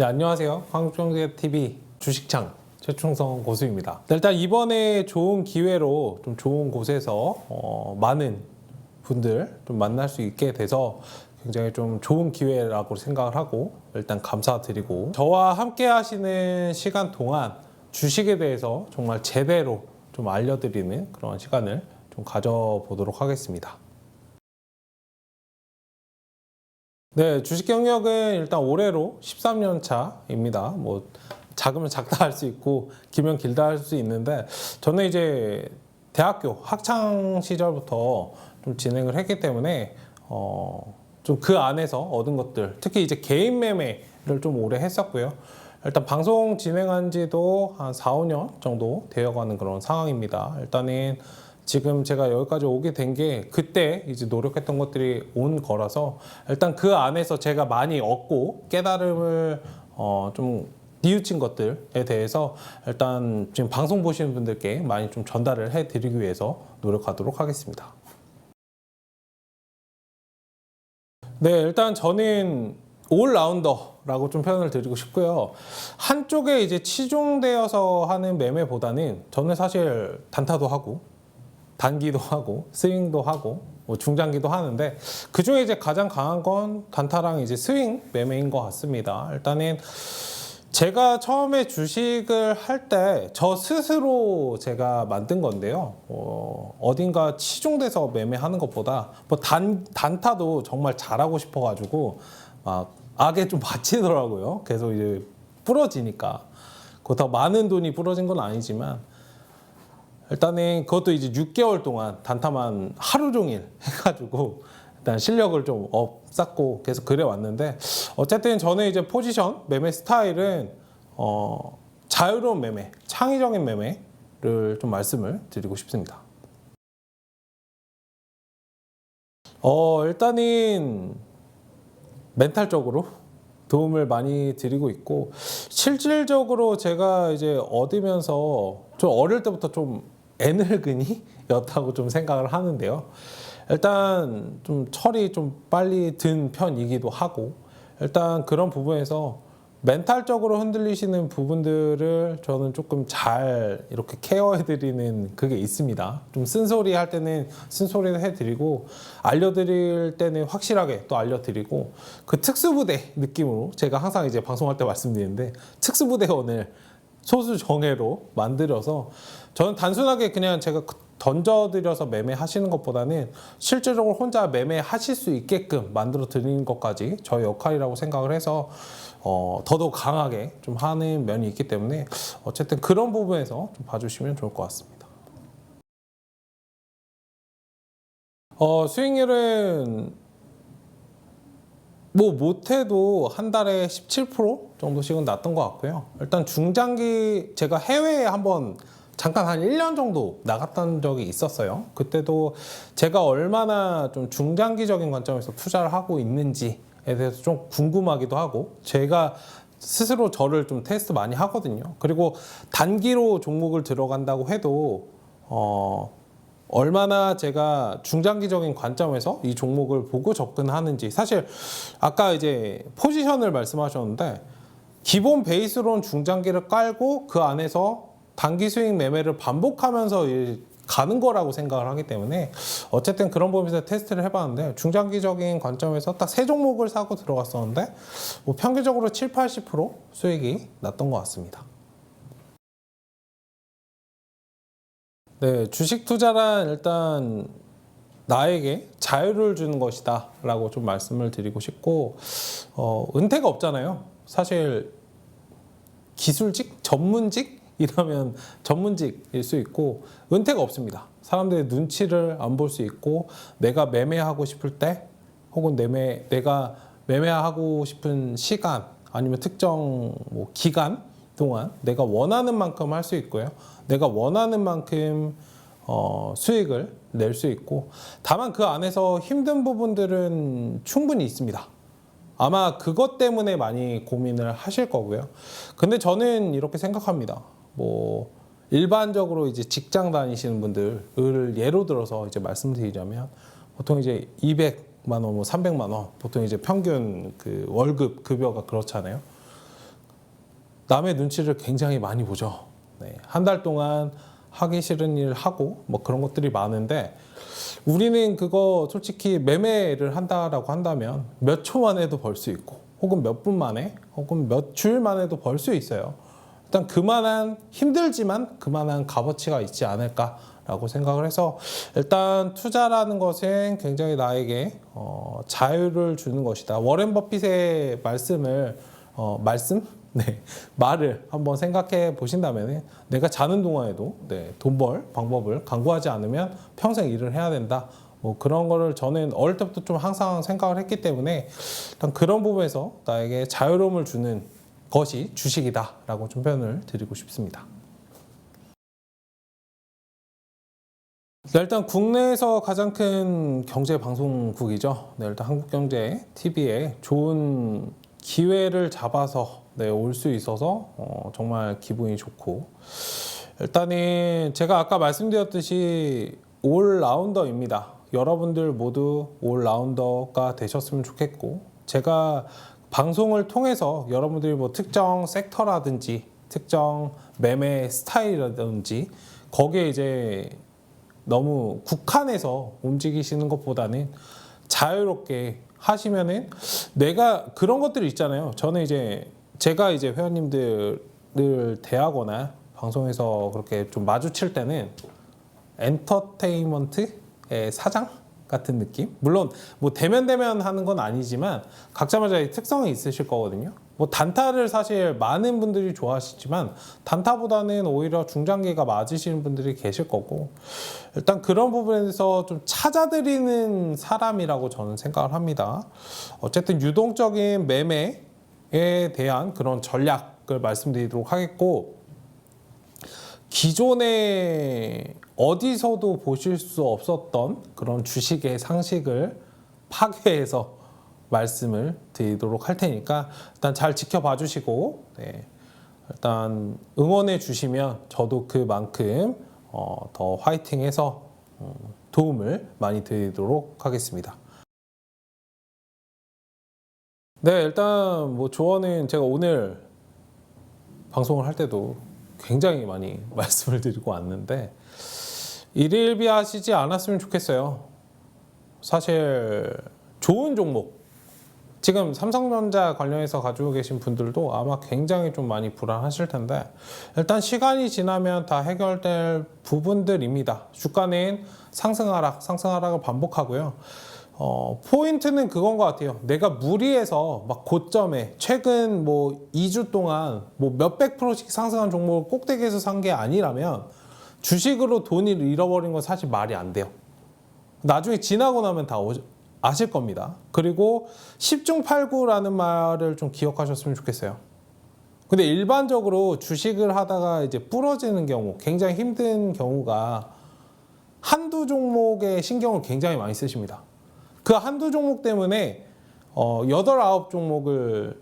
네, 안녕하세요. 한국경제TV 주식창 최충성 고수입니다. 일단 이번에 좋은 기회로 좀 좋은 곳에서 많은 분들 좀 만날 수 있게 돼서 굉장히 좀 좋은 기회라고 생각을 하고 일단 감사드리고, 저와 함께 하시는 시간 동안 주식에 대해서 정말 제대로 좀 알려드리는 그런 시간을 좀 가져보도록 하겠습니다. 네, 주식 경력은 일단 올해로 13년 차입니다. 뭐 작으면 작다 할 수 있고 길면 길다 할 수 있는데, 저는 이제 대학교 학창 시절부터 좀 진행을 했기 때문에 좀 그 안에서 얻은 것들, 특히 이제 개인 매매를 좀 오래 했었고요. 일단 방송 진행한 지도 한 4, 5년 정도 되어가는 그런 상황입니다. 일단은 지금 제가 여기까지 오게 된 게 그때 이제 노력했던 것들이 온 거라서, 일단 그 안에서 제가 많이 얻고 깨달음을 좀 뉘우친 것들에 대해서 일단 지금 방송 보시는 분들께 많이 좀 전달을 해드리기 위해서 노력하도록 하겠습니다. 네, 일단 저는 올라운더라고 좀 표현을 드리고 싶고요. 한쪽에 이제 치중되어서 하는 매매보다는 저는 사실 단타도 하고 단기도 하고 스윙도 하고 뭐 중장기도 하는데, 그 중에 이제 가장 강한 건 단타랑 이제 스윙 매매인 것 같습니다. 일단은 제가 처음에 주식을 할 때 저 스스로 제가 만든 건데요. 어딘가 치중돼서 매매하는 것보다 뭐 단타도 정말 잘하고 싶어가지고 막 악에 좀 바치더라고요. 계속 이제 부러지니까. 그렇다고 많은 돈이 부러진 건 아니지만, 일단은 그것도 이제 6개월 동안 단타만 하루 종일 해가지고 일단 실력을 좀 쌓고 계속 그래 왔는데, 어쨌든 저는 이제 포지션 매매 스타일은 자유로운 매매, 창의적인 매매를 좀 말씀을 드리고 싶습니다. 일단은 멘탈적으로 도움을 많이 드리고 있고, 실질적으로 제가 이제 얻으면서 좀 어릴 때부터 좀 애늙은이였다고 좀 생각을 하는데요. 일단 좀 철이 좀 빨리 든 편이기도 하고, 일단 그런 부분에서 멘탈적으로 흔들리시는 부분들을 저는 조금 잘 이렇게 케어해드리는 그게 있습니다. 좀 쓴소리 할 때는 쓴소리를 해드리고, 알려드릴 때는 확실하게 또 알려드리고, 그 특수부대 느낌으로 제가 항상 이제 방송할 때 말씀드리는데, 특수부대원을 소수 정예로 만들어서 저는 단순하게 그냥 제가 던져드려서 매매하시는 것보다는 실질적으로 혼자 매매하실 수 있게끔 만들어 드리는 것까지 저의 역할이라고 생각을 해서 더더욱 강하게 좀 하는 면이 있기 때문에, 어쨌든 그런 부분에서 좀 봐주시면 좋을 것 같습니다. 수익률은 뭐 못해도 한 달에 17% 정도씩은 났던 것 같고요. 일단 중장기 제가 해외에 한번 잠깐 한 1년 정도 나갔던 적이 있었어요. 그때도 제가 얼마나 좀 중장기적인 관점에서 투자를 하고 있는지에 대해서 좀 궁금하기도 하고, 제가 스스로 저를 좀 테스트 많이 하거든요. 그리고 단기로 종목을 들어간다고 해도 얼마나 제가 중장기적인 관점에서 이 종목을 보고 접근하는지, 사실 아까 이제 포지션을 말씀하셨는데, 기본 베이스로는 중장기를 깔고 그 안에서 단기 수익 매매를 반복하면서 가는 거라고 생각을 하기 때문에, 어쨌든 그런 부분에서 테스트를 해봤는데, 중장기적인 관점에서 딱 세 종목을 사고 들어갔었는데 뭐 평균적으로 7, 80% 수익이 났던 것 같습니다. 네, 주식 투자란 일단 나에게 자유를 주는 것이다 라고 좀 말씀을 드리고 싶고, 은퇴가 없잖아요. 사실 기술직? 전문직? 이러면 전문직일 수 있고, 은퇴가 없습니다. 사람들의 눈치를 안 볼 수 있고, 내가 매매하고 싶을 때, 혹은 내가 매매하고 싶은 시간, 아니면 특정 뭐 기간 동안 내가 원하는 만큼 할 수 있고요. 내가 원하는 만큼 수익을 낼 수 있고, 다만 그 안에서 힘든 부분들은 충분히 있습니다. 아마 그것 때문에 많이 고민을 하실 거고요. 근데 저는 이렇게 생각합니다. 뭐 일반적으로 이제 직장 다니시는 분들을 예로 들어서 이제 말씀드리자면, 보통 이제 200만 원, 뭐 300만 원, 보통 이제 평균 그 월급 급여가 그렇잖아요. 남의 눈치를 굉장히 많이 보죠. 네, 한 달 동안 하기 싫은 일 하고 뭐 그런 것들이 많은데 우리는 그거 솔직히 매매를 한다라고 한다면 몇 초 만에도 벌 수 있고 혹은 몇 분 만에 혹은 몇 주일 만에도 벌 수 있어요. 일단 그만한 힘들지만 그만한 값어치가 있지 않을까라고 생각을 해서 일단 투자라는 것은 굉장히 나에게 자유를 주는 것이다. 워렌 버핏의 말을 한번 생각해 보신다면 내가 자는 동안에도 돈 벌 방법을 강구하지 않으면 평생 일을 해야 된다. 뭐 그런 거를 저는 어릴 때부터 좀 항상 생각을 했기 때문에 일단 그런 부분에서 나에게 자유로움을 주는 것이 주식이다라고 좀 표현을 드리고 싶습니다. 일단 국내에서 가장 큰 경제 방송국이죠. 일단 한국경제 TV에 좋은 기회를 잡아서 올 수 있어서 정말 기분이 좋고 일단은 제가 아까 말씀드렸듯이 올라운더입니다. 여러분들 모두 올라운더가 되셨으면 좋겠고 제가 방송을 통해서 여러분들이 뭐 특정 섹터라든지 특정 매매 스타일이라든지 거기에 이제 너무 국한해서 움직이시는 것보다는 자유롭게 하시면은 내가 그런 것들이 있잖아요. 저는 제가 회원님들을 대하거나 방송에서 그렇게 좀 마주칠 때는 엔터테인먼트의 사장 같은 느낌? 물론 뭐 대면 하는 건 아니지만 각자마다의 특성이 있으실 거거든요. 뭐 단타를 사실 많은 분들이 좋아하시지만 단타보다는 오히려 중장기가 맞으시는 분들이 계실 거고 일단 그런 부분에서 좀 찾아드리는 사람이라고 저는 생각을 합니다. 어쨌든 유동적인 매매에 대한 그런 전략을 말씀드리도록 하겠고 기존에 어디서도 보실 수 없었던 그런 주식의 상식을 파괴해서 말씀을 드리도록 할 테니까 일단 잘 지켜봐 주시고 일단 응원해 주시면 저도 그만큼 더 화이팅해서 도움을 많이 드리도록 하겠습니다. 네, 일단 뭐 조언은 제가 오늘 방송을 할 때도 굉장히 많이 말씀을 드리고 왔는데 일일비 하시지 않았으면 좋겠어요. 사실 좋은 종목 지금 삼성전자 관련해서 가지고 계신 분들도 아마 굉장히 좀 많이 불안하실 텐데 일단 시간이 지나면 다 해결될 부분들입니다. 주가는 상승하락을 반복하고요. 포인트는 그건 것 같아요. 내가 무리해서 막 고점에 최근 뭐 2주 동안 뭐 몇백 프로씩 상승한 종목을 꼭대기에서 산 게 아니라면 주식으로 돈을 잃어버린 건 사실 말이 안 돼요. 나중에 지나고 나면 다 아실 겁니다. 그리고 10중 8구라는 말을 좀 기억하셨으면 좋겠어요. 근데 일반적으로 주식을 하다가 이제 부러지는 경우, 굉장히 힘든 경우가 한두 종목에 신경을 굉장히 많이 쓰십니다. 그 한두 종목 때문에 8, 9종목을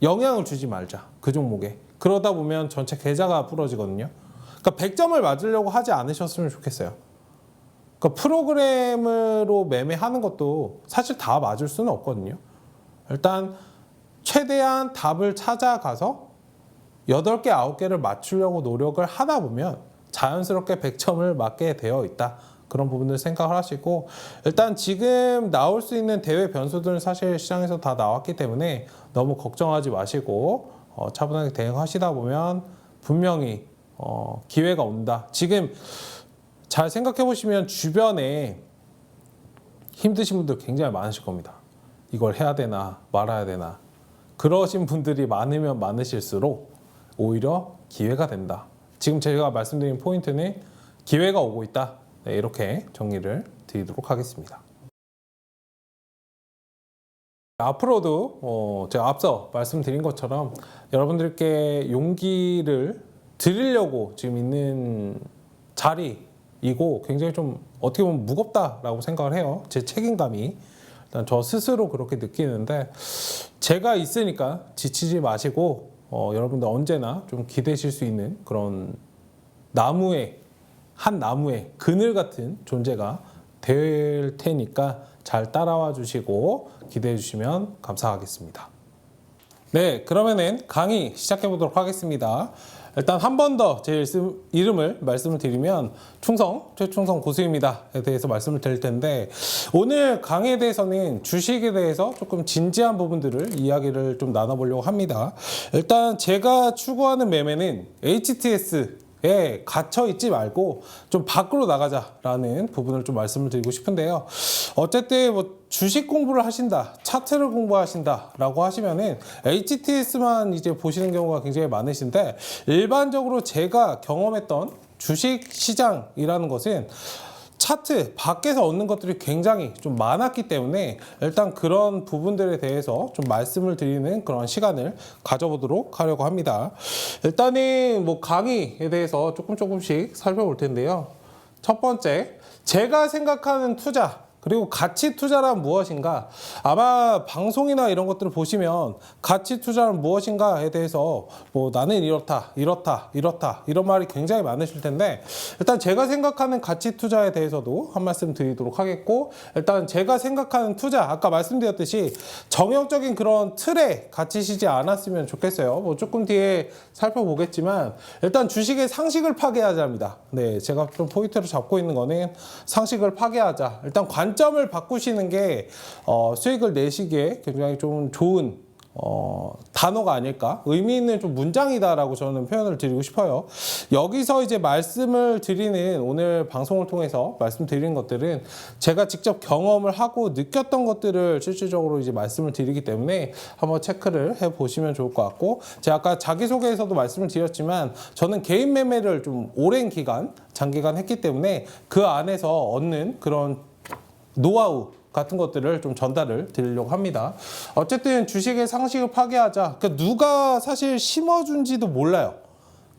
영향을 주지 말자. 그 종목에. 그러다 보면 전체 계좌가 부러지거든요. 그러니까 100점을 맞으려고 하지 않으셨으면 좋겠어요. 그러니까 프로그램으로 매매하는 것도 사실 다 맞을 수는 없거든요. 일단 최대한 답을 찾아가서 8개, 9개를 맞추려고 노력을 하다 보면 자연스럽게 100점을 맞게 되어 있다. 그런 부분을 생각을 하시고 일단 지금 나올 수 있는 대외 변수들은 사실 시장에서 다 나왔기 때문에 너무 걱정하지 마시고 차분하게 대응하시다 보면 분명히 기회가 온다. 지금 잘 생각해 보시면 주변에 힘드신 분들 굉장히 많으실 겁니다. 이걸 해야 되나 말아야 되나 그러신 분들이 많으면 많으실수록 오히려 기회가 된다. 지금 제가 말씀드린 포인트는 기회가 오고 있다. 네, 이렇게 정리를 드리도록 하겠습니다. 앞으로도 제가 앞서 말씀드린 것처럼 여러분들께 용기를 드리려고 지금 있는 자리이고 굉장히 좀 어떻게 보면 무겁다라고 생각을 해요. 제 책임감이. 일단 저 스스로 그렇게 느끼는데 제가 있으니까 지치지 마시고 여러분들 언제나 좀 기대실 수 있는 그런 한 나무의 그늘 같은 존재가 될 테니까 잘 따라와 주시고 기대해 주시면 감사하겠습니다. 네, 그러면은 강의 시작해 보도록 하겠습니다. 일단 한 번 더 제 이름을 말씀을 드리면 최충성 고수입니다에 대해서 말씀을 드릴 텐데, 오늘 강의에 대해서는 주식에 대해서 조금 진지한 부분들을 이야기를 좀 나눠보려고 합니다. 일단 제가 추구하는 매매는 HTS에 갇혀 있지 말고 좀 밖으로 나가자라는 부분을 좀 말씀을 드리고 싶은데요. 어쨌든 뭐 주식 공부를 하신다, 차트를 공부하신다라고 하시면은 HTS만 이제 보시는 경우가 굉장히 많으신데, 일반적으로 제가 경험했던 주식 시장이라는 것은 차트 밖에서 얻는 것들이 굉장히 좀 많았기 때문에 일단 그런 부분들에 대해서 좀 말씀을 드리는 그런 시간을 가져보도록 하려고 합니다. 일단은 뭐 강의에 대해서 조금씩 살펴볼 텐데요. 첫 번째, 제가 생각하는 투자 그리고 가치 투자란 무엇인가? 아마 방송이나 이런 것들을 보시면 가치 투자는 무엇인가에 대해서 뭐 나는 이렇다 이런 말이 굉장히 많으실 텐데, 일단 제가 생각하는 가치 투자에 대해서도 한 말씀 드리도록 하겠고, 일단 제가 생각하는 투자, 아까 말씀드렸듯이 정형적인 그런 틀에 갇히시지 않았으면 좋겠어요. 뭐 조금 뒤에 살펴보겠지만 일단 주식의 상식을 파괴하자 합니다. 네, 제가 좀 포인트를 잡고 있는 거는 상식을 파괴하자. 일단 관점을 바꾸시는 게 수익을 내시기에 굉장히 좀 좋은 단어가 아닐까, 의미 있는 좀 문장이다라고 저는 표현을 드리고 싶어요. 여기서 이제 말씀을 드리는, 오늘 방송을 통해서 말씀드리는 것들은 제가 직접 경험을 하고 느꼈던 것들을 실질적으로 이제 말씀을 드리기 때문에 한번 체크를 해 보시면 좋을 것 같고, 제가 아까 자기소개에서도 말씀을 드렸지만 저는 개인 매매를 좀 오랜 기간, 장기간 했기 때문에 그 안에서 얻는 그런 노하우 같은 것들을 좀 전달을 드리려고 합니다. 어쨌든 주식의 상식을 파괴하자. 그러니까 누가 사실 심어준지도 몰라요.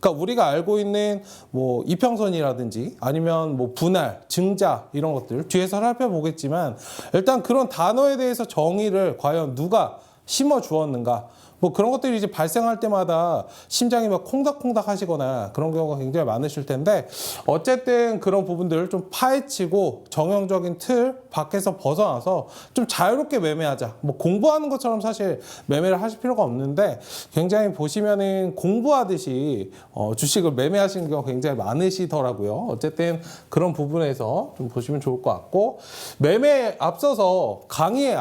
그러니까 우리가 알고 있는 뭐 이평선이라든지 아니면 뭐 분할, 증자 이런 것들 뒤에서 살펴보겠지만, 일단 그런 단어에 대해서 정의를 과연 누가 심어 주었는가, 뭐 그런 것들이 이제 발생할 때마다 심장이 막 콩닥콩닥 하시거나 그런 경우가 굉장히 많으실 텐데, 어쨌든 그런 부분들을 좀 파헤치고 정형적인 틀 밖에서 벗어나서 좀 자유롭게 매매하자. 뭐 공부하는 것처럼 사실 매매를 하실 필요가 없는데, 굉장히 보시면은 공부하듯이 주식을 매매하시는 경우가 굉장히 많으시더라고요. 어쨌든 그런 부분에서 좀 보시면 좋을 것 같고, 매매에 앞서서 강의에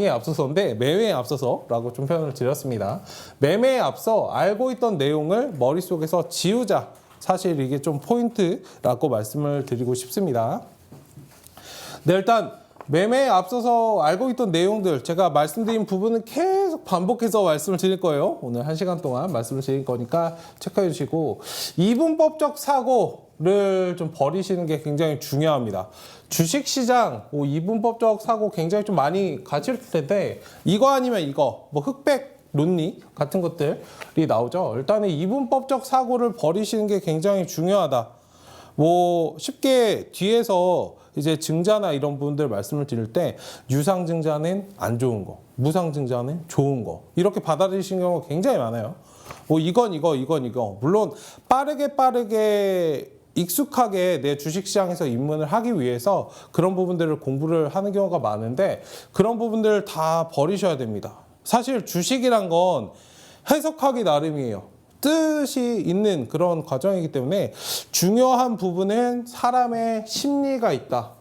앞서서인데 매매에 앞서서라고 좀 표현을 드렸습니다. 매매에 앞서 알고 있던 내용을 머릿속에서 지우자. 사실 이게 좀 포인트라고 말씀을 드리고 싶습니다. 네, 일단 매매에 앞서서 알고 있던 내용들, 제가 말씀드린 부분은 계속 반복해서 말씀을 드릴 거예요. 오늘 1시간 동안 말씀을 드릴 거니까 체크해 주시고, 이분법적 사고를 좀 버리시는 게 굉장히 중요합니다. 주식시장 이분법적 사고 굉장히 좀 많이 가질 텐데, 이거 아니면 이거, 뭐 흑백 논리 같은 것들이 나오죠. 일단은 이분법적 사고를 버리시는 게 굉장히 중요하다. 뭐 쉽게 뒤에서 이제 증자나 이런 부분들 말씀을 드릴 때, 유상증자는 안 좋은 거, 무상증자는 좋은 거, 이렇게 받아들이시는 경우가 굉장히 많아요. 뭐 이건 이거 물론 빠르게 익숙하게 내 주식시장에서 입문을 하기 위해서 그런 부분들을 공부를 하는 경우가 많은데, 그런 부분들을 다 버리셔야 됩니다. 사실 주식이란 건 해석하기 나름이에요. 뜻이 있는 그런 과정이기 때문에 중요한 부분은 사람의 심리가 있다.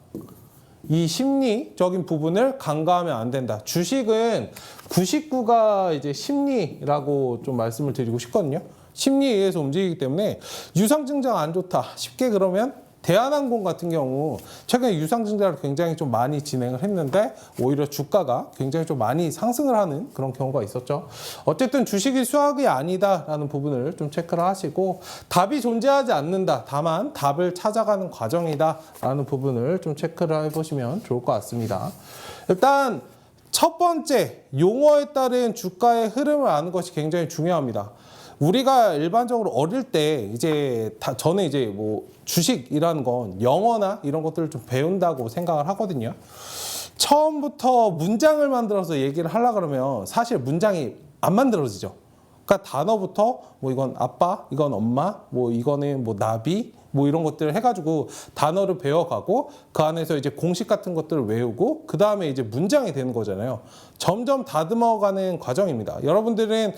이 심리적인 부분을 간과하면 안 된다. 주식은 99가 이제 심리라고 좀 말씀을 드리고 싶거든요. 심리에 의해서 움직이기 때문에 유상증자가 안 좋다. 쉽게 그러면 대한항공 같은 경우 최근에 유상증자를 굉장히 좀 많이 진행을 했는데 오히려 주가가 굉장히 좀 많이 상승을 하는 그런 경우가 있었죠. 어쨌든 주식이 수학이 아니다라는 부분을 좀 체크를 하시고, 답이 존재하지 않는다. 다만 답을 찾아가는 과정이다라는 부분을 좀 체크를 해보시면 좋을 것 같습니다. 일단 첫 번째, 용어에 따른 주가의 흐름을 아는 것이 굉장히 중요합니다. 우리가 일반적으로 어릴 때 저는 이제 뭐 주식이라는 건 영어나 이런 것들을 좀 배운다고 생각을 하거든요. 처음부터 문장을 만들어서 얘기를 하려고 그러면 사실 문장이 안 만들어지죠. 그러니까 단어부터 뭐 이건 아빠, 이건 엄마, 뭐 이거는 뭐 나비, 뭐 이런 것들을 해가지고 단어를 배워가고 그 안에서 이제 공식 같은 것들을 외우고 그 다음에 이제 문장이 되는 거잖아요. 점점 다듬어가는 과정입니다. 여러분들은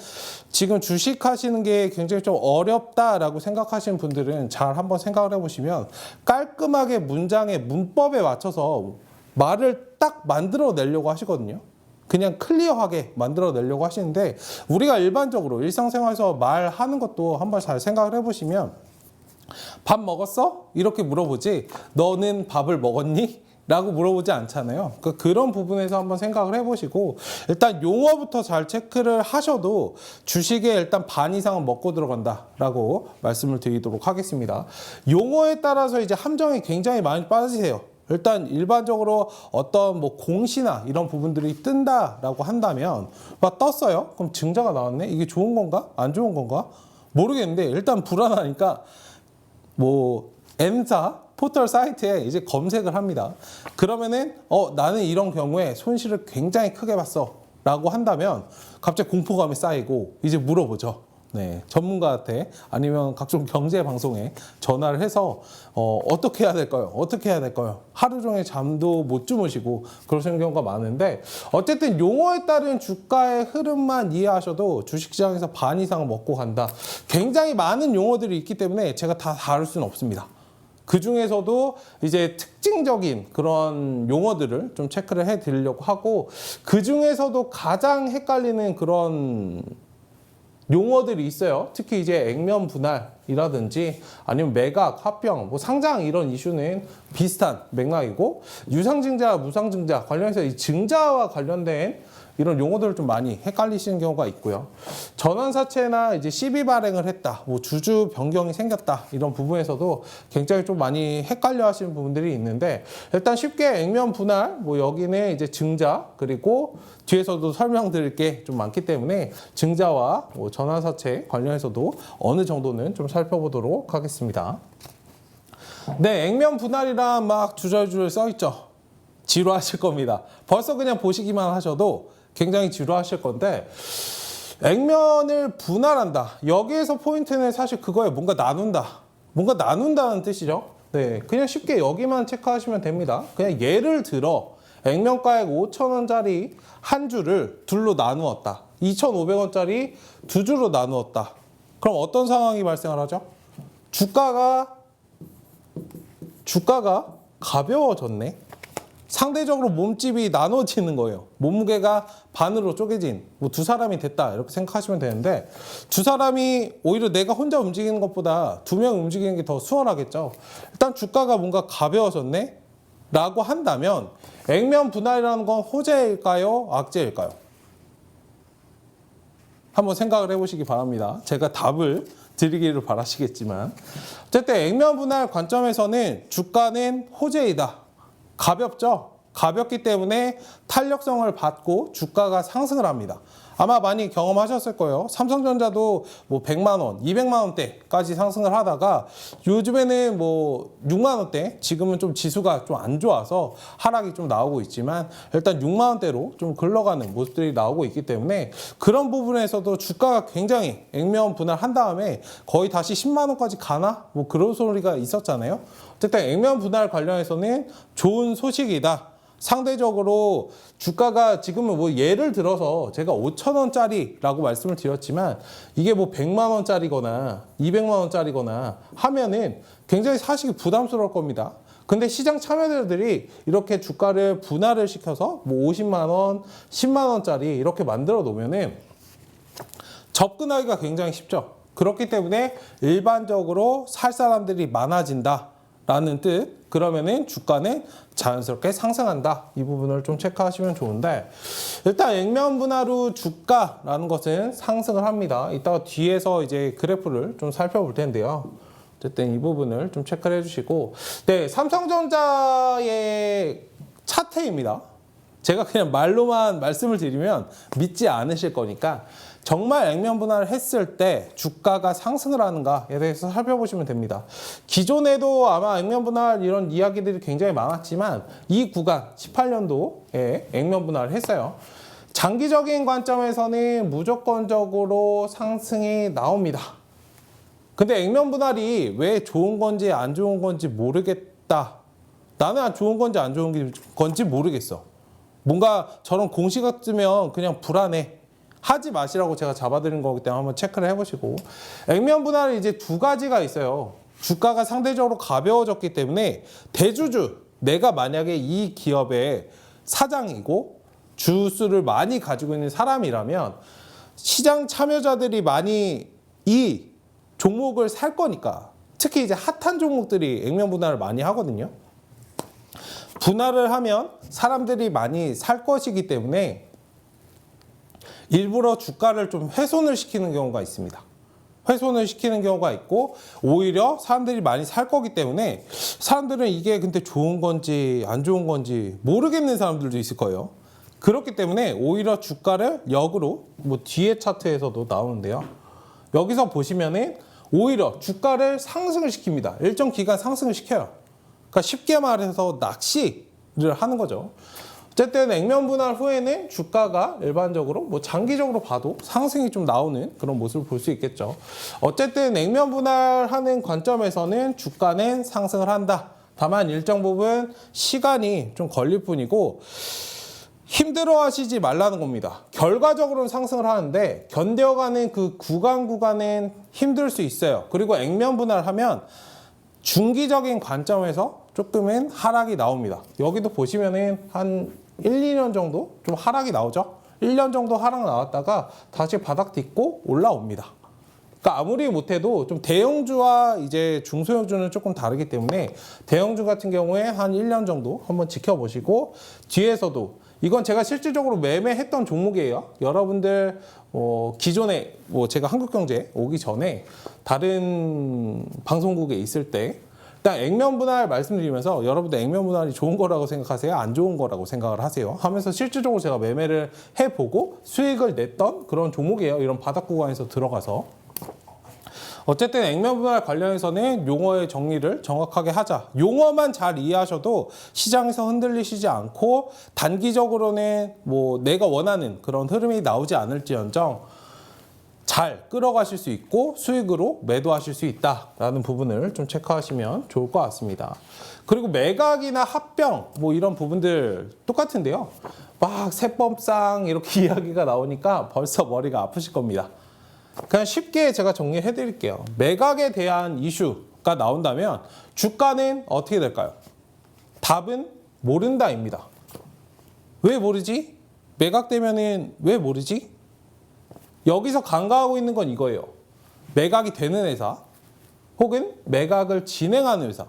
지금 주식하시는 게 굉장히 좀 어렵다라고 생각하시는 분들은 잘 한번 생각을 해보시면 깔끔하게 문장의 문법에 맞춰서 말을 딱 만들어내려고 하시거든요. 그냥 클리어하게 만들어내려고 하시는데 우리가 일반적으로 일상생활에서 말하는 것도 한번 잘 생각을 해보시면 밥 먹었어? 이렇게 물어보지 너는 밥을 먹었니? 라고 물어보지 않잖아요. 그런 부분에서 한번 생각을 해보시고 일단 용어부터 잘 체크를 하셔도 주식에 일단 반 이상은 먹고 들어간다 라고 말씀을 드리도록 하겠습니다. 용어에 따라서 이제 함정이 굉장히 많이 빠지세요. 일단 일반적으로 어떤 뭐 공시나 이런 부분들이 뜬다라고 한다면 막 떴어요? 그럼 증자가 나왔네? 이게 좋은 건가? 안 좋은 건가? 모르겠는데 일단 불안하니까 뭐 N사 포털 사이트에 이제 검색을 합니다. 그러면은 나는 이런 경우에 손실을 굉장히 크게 봤어 라고 한다면 갑자기 공포감이 쌓이고 이제 물어보죠. 네, 전문가한테 아니면 각종 경제 방송에 전화를 해서 어떻게 해야 될까요? 어떻게 해야 될까요? 하루 종일 잠도 못 주무시고 그러시는 경우가 많은데 어쨌든 용어에 따른 주가의 흐름만 이해하셔도 주식시장에서 반 이상을 먹고 간다. 굉장히 많은 용어들이 있기 때문에 제가 다 다룰 수는 없습니다. 그 중에서도 이제 특징적인 그런 용어들을 좀 체크를 해 드리려고 하고 그 중에서도 가장 헷갈리는 그런 용어들이 있어요. 특히 이제 액면 분할이라든지 아니면 매각, 합병, 뭐 상장 이런 이슈는 비슷한 맥락이고 유상증자, 무상증자 관련해서 이 증자와 관련된 이런 용어들을 좀 많이 헷갈리시는 경우가 있고요. 전환사채나 이제 시비 발행을 했다, 뭐 주주 변경이 생겼다 이런 부분에서도 굉장히 좀 많이 헷갈려 하시는 부분들이 있는데 일단 쉽게 액면 분할, 뭐 여기는 이제 증자 그리고 뒤에서도 설명드릴 게 좀 많기 때문에 증자와 뭐 전환사채 관련해서도 어느 정도는 좀 살펴보도록 하겠습니다. 네, 액면 분할이란 막 주절주절 써있죠. 지루하실 겁니다. 벌써 그냥 보시기만 하셔도 굉장히 지루하실 건데 액면을 분할한다. 여기에서 포인트는 사실 그거에 뭔가 나눈다. 뭔가 나눈다는 뜻이죠. 네, 그냥 쉽게 여기만 체크하시면 됩니다. 그냥 예를 들어 액면가액 5,000원짜리 한 주를 둘로 나누었다. 2,500원짜리 두 주로 나누었다. 그럼 어떤 상황이 발생을 하죠? 주가가 가벼워졌네. 상대적으로 몸집이 나눠지는 거예요. 몸무게가 반으로 쪼개진 뭐 두 사람이 됐다 이렇게 생각하시면 되는데 두 사람이 오히려 내가 혼자 움직이는 것보다 두 명 움직이는 게 더 수월하겠죠. 일단 주가가 뭔가 가벼워졌네 라고 한다면 액면 분할이라는 건 호재일까요? 악재일까요? 한번 생각을 해보시기 바랍니다. 제가 답을 드리기를 바라시겠지만 어쨌든 액면 분할 관점에서는 주가는 호재이다. 가볍죠? 가볍기 때문에 탄력성을 받고 주가가 상승을 합니다. 아마 많이 경험하셨을 거예요. 삼성전자도 뭐 100만 원, 200만 원대까지 상승을 하다가 요즘에는 뭐 6만 원대, 지금은 좀 지수가 좀 안 좋아서 하락이 좀 나오고 있지만 일단 6만 원대로 좀 흘러가는 모습들이 나오고 있기 때문에 그런 부분에서도 주가가 굉장히 액면 분할한 다음에 거의 다시 10만 원까지 가나? 뭐 그런 소리가 있었잖아요. 어쨌든 액면 분할 관련해서는 좋은 소식이다. 상대적으로 주가가 지금은 뭐 예를 들어서 제가 5,000원짜리라고 말씀을 드렸지만 이게 뭐 100만 원짜리거나 200만 원짜리거나 하면은 굉장히 사실이 부담스러울 겁니다. 근데 시장 참여자들이 이렇게 주가를 분할을 시켜서 뭐 50만 원, 10만 원짜리 이렇게 만들어 놓으면은 접근하기가 굉장히 쉽죠. 그렇기 때문에 일반적으로 살 사람들이 많아진다라는 뜻. 그러면은 주가는 자연스럽게 상승한다. 이 부분을 좀 체크하시면 좋은데 일단 액면 분할 후 주가라는 것은 상승을 합니다. 이따가 뒤에서 이제 그래프를 좀 살펴볼 텐데요. 어쨌든 이 부분을 좀 체크를 해주시고 네, 삼성전자의 차트입니다. 제가 그냥 말로만 말씀을 드리면 믿지 않으실 거니까 정말 액면 분할을 했을 때 주가가 상승을 하는가에 대해서 살펴보시면 됩니다. 기존에도 아마 액면 분할 이런 이야기들이 굉장히 많았지만 이 구간 18년도에 액면 분할을 했어요. 장기적인 관점에서는 무조건적으로 상승이 나옵니다. 근데 액면 분할이 왜 좋은 건지 안 좋은 건지 모르겠다. 나는 좋은 건지 안 좋은 건지 모르겠어. 뭔가 저런 공시가 뜨면 그냥 불안해. 하지 마시라고 제가 잡아드린 거기 때문에 한번 체크를 해보시고. 액면 분할이 이제 두 가지가 있어요. 주가가 상대적으로 가벼워졌기 때문에 대주주, 내가 만약에 이 기업의 사장이고 주수를 많이 가지고 있는 사람이라면 시장 참여자들이 많이 이 종목을 살 거니까, 특히 이제 핫한 종목들이 액면 분할을 많이 하거든요. 분할을 하면 사람들이 많이 살 것이기 때문에 일부러 주가를 좀 훼손을 시키는 경우가 있습니다. 훼손을 시키는 경우가 있고, 오히려 사람들이 많이 살 거기 때문에 사람들은 이게 근데 좋은 건지 안 좋은 건지 모르겠는 사람들도 있을 거예요. 그렇기 때문에 오히려 주가를 역으로, 뭐 뒤에 차트에서도 나오는데요. 여기서 보시면은 오히려 주가를 상승을 시킵니다. 일정 기간 상승을 시켜요. 그러니까 쉽게 말해서 낚시를 하는 거죠. 어쨌든 액면 분할 후에는 주가가 일반적으로 뭐 장기적으로 봐도 상승이 좀 나오는 그런 모습을 볼 수 있겠죠. 어쨌든 액면 분할하는 관점에서는 주가는 상승을 한다. 다만 일정 부분 시간이 좀 걸릴 뿐이고 힘들어하시지 말라는 겁니다. 결과적으로는 상승을 하는데 견뎌가는 그 구간은 힘들 수 있어요. 그리고 액면 분할하면 중기적인 관점에서 조금은 하락이 나옵니다. 여기도 보시면은 한 1, 2년 정도 좀 하락이 나오죠. 1년 정도 하락 나왔다가 다시 바닥 딛고 올라옵니다. 그러니까 아무리 못해도 좀 대형주와 이제 중소형주는 조금 다르기 때문에 대형주 같은 경우에 한 1년 정도 한번 지켜보시고, 뒤에서도 이건 제가 실질적으로 매매했던 종목이에요. 여러분들 기존에 제가 한국경제 오기 전에 다른 방송국에 있을 때 일단 액면 분할 말씀드리면서 여러분들 액면 분할이 좋은 거라고 생각하세요? 안 좋은 거라고 생각을 하세요? 하면서 실질적으로 제가 매매를 해보고 수익을 냈던 그런 종목이에요. 이런 바닥 구간에서 들어가서. 어쨌든 액면 분할 관련해서는 용어의 정리를 정확하게 하자. 용어만 잘 이해하셔도 시장에서 흔들리시지 않고 단기적으로는 뭐 내가 원하는 그런 흐름이 나오지 않을지언정 잘 끌어가실 수 있고 수익으로 매도하실 수 있다라는 부분을 좀 체크하시면 좋을 것 같습니다. 그리고 매각이나 합병 뭐 이런 부분들 똑같은데요. 막 세법상 이렇게 이야기가 나오니까 벌써 머리가 아프실 겁니다. 그냥 쉽게 제가 정리해 드릴게요. 매각에 대한 이슈가 나온다면 주가는 어떻게 될까요? 답은 모른다입니다. 왜 모르지? 매각되면은 왜 모르지? 여기서 간과하고 있는 건 이거예요. 매각이 되는 회사 혹은 매각을 진행하는 회사.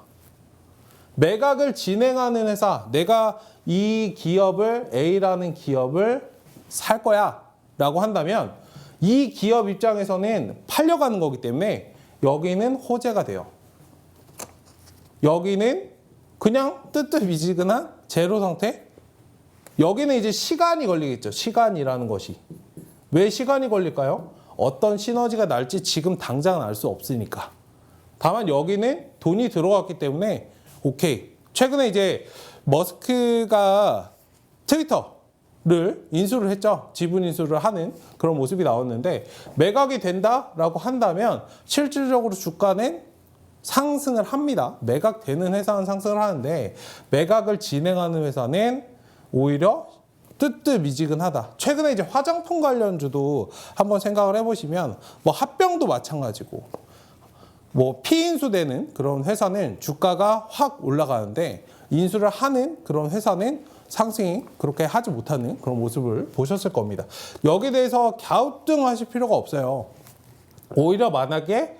매각을 진행하는 회사, 내가 이 기업을, A라는 기업을 살 거야 라고 한다면 이 기업 입장에서는 팔려가는 거기 때문에 여기는 호재가 돼요. 여기는 그냥 뜨뜻미지근한 제로 상태. 여기는 이제 시간이 걸리겠죠. 시간이라는 것이. 왜 시간이 걸릴까요? 어떤 시너지가 날지 지금 당장은 알 수 없으니까. 다만 여기는 돈이 들어갔기 때문에 오케이. 최근에 이제 머스크가 트위터를 인수를 했죠. 지분 인수를 하는 그런 모습이 나왔는데 매각이 된다라고 한다면 실질적으로 주가는 상승을 합니다. 매각되는 회사는 상승을 하는데 매각을 진행하는 회사는 오히려 뜨뜻미지근하다. 최근에 이제 화장품 관련주도 한번 생각을 해보시면 뭐 합병도 마찬가지고 뭐 피인수되는 그런 회사는 주가가 확 올라가는데 인수를 하는 그런 회사는 상승이 그렇게 하지 못하는 그런 모습을 보셨을 겁니다. 여기에 대해서 갸우뚱하실 필요가 없어요. 오히려 만약에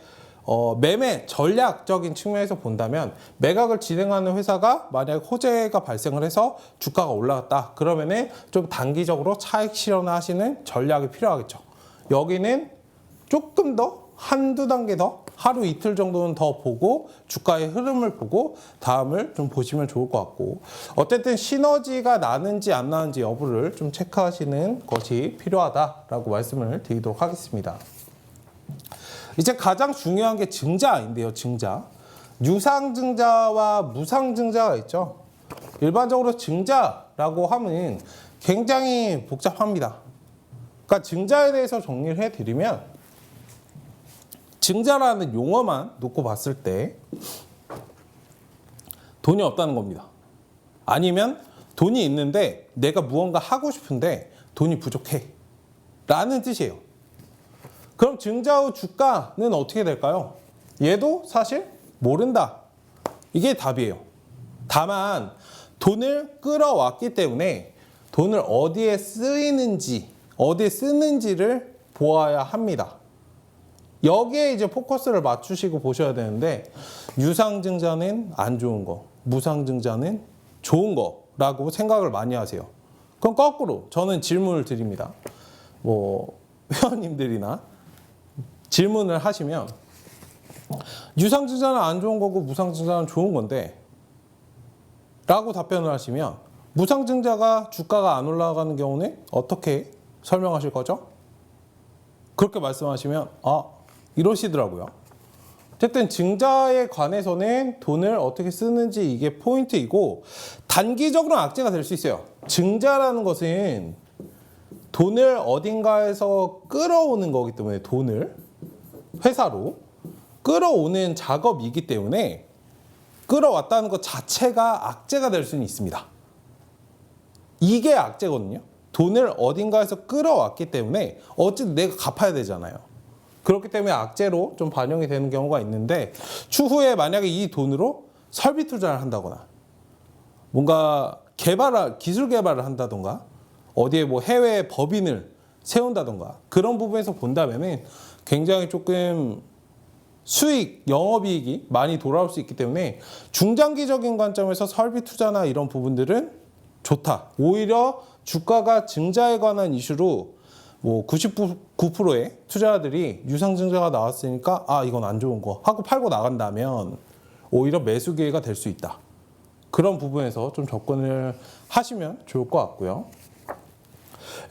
매매 전략적인 측면에서 본다면 매각을 진행하는 회사가 만약 호재가 발생을 해서 주가가 올라갔다. 그러면은 좀 단기적으로 차익 실현하시는 전략이 필요하겠죠. 여기는 조금 더 한두 단계 더 하루 이틀 정도는 더 보고 주가의 흐름을 보고 다음을 좀 보시면 좋을 것 같고, 어쨌든 시너지가 나는지 안 나는지 여부를 좀 체크하시는 것이 필요하다라고 말씀을 드리도록 하겠습니다. 이제 가장 중요한 게 증자인데요. 증자. 유상증자와 무상증자가 있죠. 일반적으로 증자라고 하면 굉장히 복잡합니다. 그러니까 증자에 대해서 정리를 해드리면 증자라는 용어만 놓고 봤을 때 돈이 없다는 겁니다. 아니면 돈이 있는데 내가 무언가 하고 싶은데 돈이 부족해 라는 뜻이에요. 그럼 증자 후 주가는 어떻게 될까요? 얘도 사실 모른다. 이게 답이에요. 다만 돈을 끌어왔기 때문에 돈을 어디에 쓰이는지, 어디에 쓰는지를 보아야 합니다. 여기에 이제 포커스를 맞추시고 보셔야 되는데, 유상증자는 안 좋은 거, 무상증자는 좋은 거라고 생각을 많이 하세요. 그럼 거꾸로 저는 질문을 드립니다. 뭐 회원님들이나 질문을 하시면 유상증자는 안 좋은 거고 무상증자는 좋은 건데 라고 답변을 하시면, 무상증자가 주가가 안 올라가는 경우는 어떻게 설명하실 거죠? 그렇게 말씀하시면 이러시더라고요. 어쨌든 증자에 관해서는 돈을 어떻게 쓰는지 이게 포인트이고, 단기적으로는 악재가 될 수 있어요. 증자라는 것은 돈을 어딘가에서 끌어오는 거기 때문에, 돈을 회사로 끌어오는 작업이기 때문에 끌어왔다는 것 자체가 악재가 될 수는 있습니다. 이게 악재거든요. 돈을 어딘가에서 끌어왔기 때문에 어쨌든 내가 갚아야 되잖아요. 그렇기 때문에 악재로 좀 반영이 되는 경우가 있는데, 추후에 만약에 이 돈으로 설비 투자를 한다거나 뭔가 기술 개발을 한다던가 어디에 뭐 해외 법인을 세운다던가 그런 부분에서 본다면은 굉장히 조금 수익, 영업이익이 많이 돌아올 수 있기 때문에 중장기적인 관점에서 설비 투자나 이런 부분들은 좋다. 오히려 주가가 증자에 관한 이슈로 뭐 99%의 투자자들이 유상증자가 나왔으니까 이건 안 좋은 거 하고 팔고 나간다면 오히려 매수 기회가 될 수 있다. 그런 부분에서 좀 접근을 하시면 좋을 것 같고요.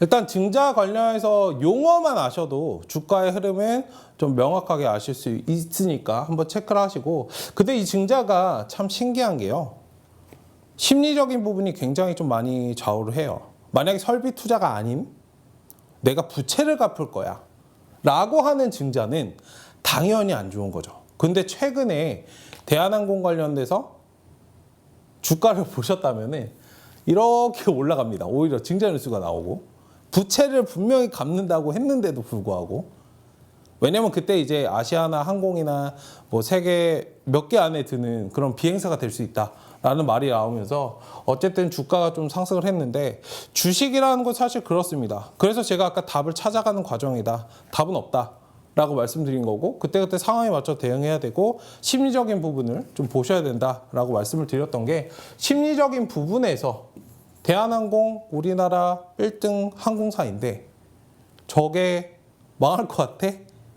일단 증자 관련해서 용어만 아셔도 주가의 흐름은 좀 명확하게 아실 수 있으니까 한번 체크를 하시고, 근데 이 증자가 참 신기한 게요, 심리적인 부분이 굉장히 좀 많이 좌우를 해요. 만약에 설비 투자가 아닌 내가 부채를 갚을 거야 라고 하는 증자는 당연히 안 좋은 거죠. 근데 최근에 대한항공 관련돼서 주가를 보셨다면 이렇게 올라갑니다. 오히려 증자 뉴스가 나오고, 부채를 분명히 갚는다고 했는데도 불구하고, 왜냐면 그때 이제 아시아나 항공이나 뭐 세계 몇 개 안에 드는 그런 비행사가 될 수 있다라는 말이 나오면서 어쨌든 주가가 좀 상승을 했는데, 주식이라는 건 사실 그렇습니다. 그래서 제가 아까 답을 찾아가는 과정이다, 답은 없다 라고 말씀드린 거고, 그때그때 상황에 맞춰 대응해야 되고 심리적인 부분을 좀 보셔야 된다라고 말씀을 드렸던 게, 심리적인 부분에서 대한항공 우리나라 1등 항공사인데 저게 망할 것 같아?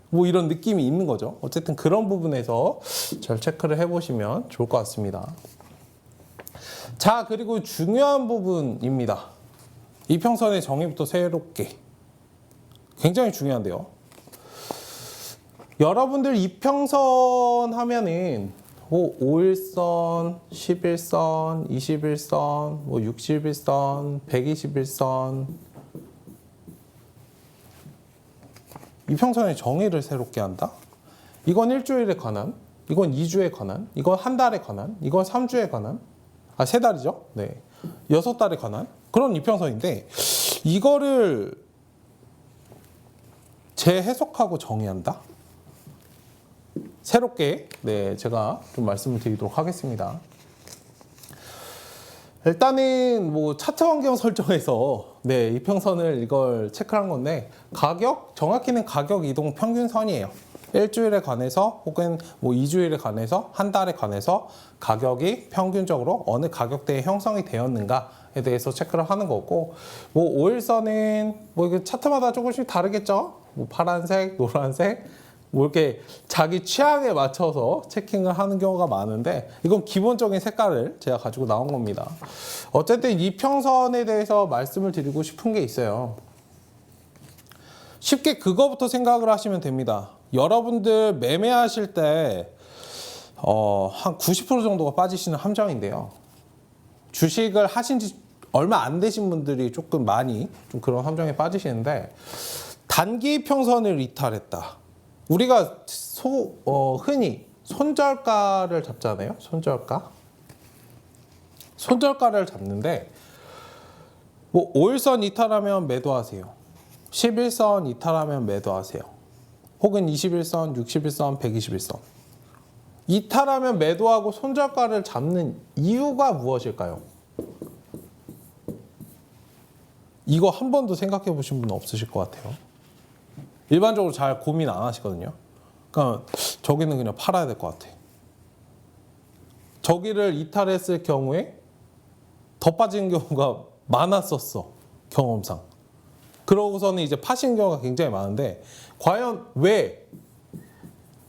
뭐 이런 느낌이 있는 거죠. 어쨌든 그런 부분에서 잘 체크를 해보시면 좋을 것 같습니다. 자, 그리고 중요한 부분입니다. 이평선의 정의부터 새롭게. 굉장히 중요한데요. 여러분들 이평선 하면은 뭐 5일선, 11선, 21선, 뭐 61선, 121선, 이평선의 정의를 새롭게 한다? 이건 일주일에 관한, 이건 2주에 관한, 이건 한 달에 관한, 이건 3주에 관한, 3달이죠? 네. 6달에 관한 그런 이평선인데, 이거를 재해석하고 정의한다? 새롭게 제가 좀 말씀을 드리도록 하겠습니다. 일단은 뭐 차트 환경 설정에서 이평선을 이걸 체크한 건데, 가격, 정확히는 가격 이동 평균선이에요. 일주일에 관해서 혹은 뭐 2주일에 관해서 한 달에 관해서 가격이 평균적으로 어느 가격대에 형성이 되었는가에 대해서 체크를 하는 거고, 뭐 5일선은 뭐 이거 차트마다 조금씩 다르겠죠. 뭐 파란색, 노란색, 뭐 이렇게 자기 취향에 맞춰서 체킹을 하는 경우가 많은데, 이건 기본적인 색깔을 제가 가지고 나온 겁니다. 어쨌든 이평선에 대해서 말씀을 드리고 싶은 게 있어요. 쉽게 그거부터 생각을 하시면 됩니다. 여러분들 매매하실 때 한 90% 정도가 빠지시는 함정인데요. 주식을 하신 지 얼마 안 되신 분들이 조금 많이 좀 그런 함정에 빠지시는데, 단기 평선을 이탈했다. 우리가 흔히 손절가를 잡잖아요. 손절가를 잡는데 뭐 5일선 이탈하면 매도하세요. 11선 이탈하면 매도하세요. 혹은 21선, 61선, 121선. 이탈하면 매도하고 손절가를 잡는 이유가 무엇일까요? 이거 한 번도 생각해 보신 분 없으실 것 같아요. 일반적으로 잘 고민 안 하시거든요. 그러니까 저기는 그냥 팔아야 될 것 같아. 저기를 이탈했을 경우에 더 빠지는 경우가 많았었어. 경험상. 그러고서는 이제 파신 경우가 굉장히 많은데 과연 왜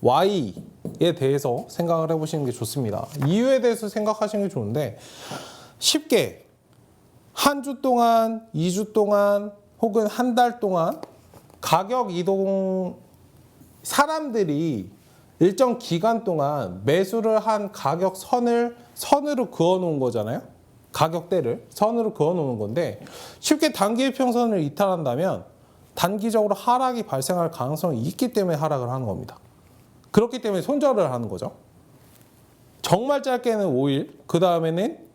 Y에 대해서 생각을 해보시는 게 좋습니다. 이유에 대해서 생각하시는 게 좋은데 쉽게 한 주 동안, 2주 동안 혹은 한 달 동안 가격 이동 사람들이 일정 기간 동안 매수를 한 가격 선으로 그어 놓은 거잖아요. 가격대를 선으로 그어 놓은 건데 쉽게 단기 이평선을 이탈한다면 단기적으로 하락이 발생할 가능성이 있기 때문에 하락을 하는 겁니다. 그렇기 때문에 손절을 하는 거죠. 정말 짧게는 5일, 그 다음에는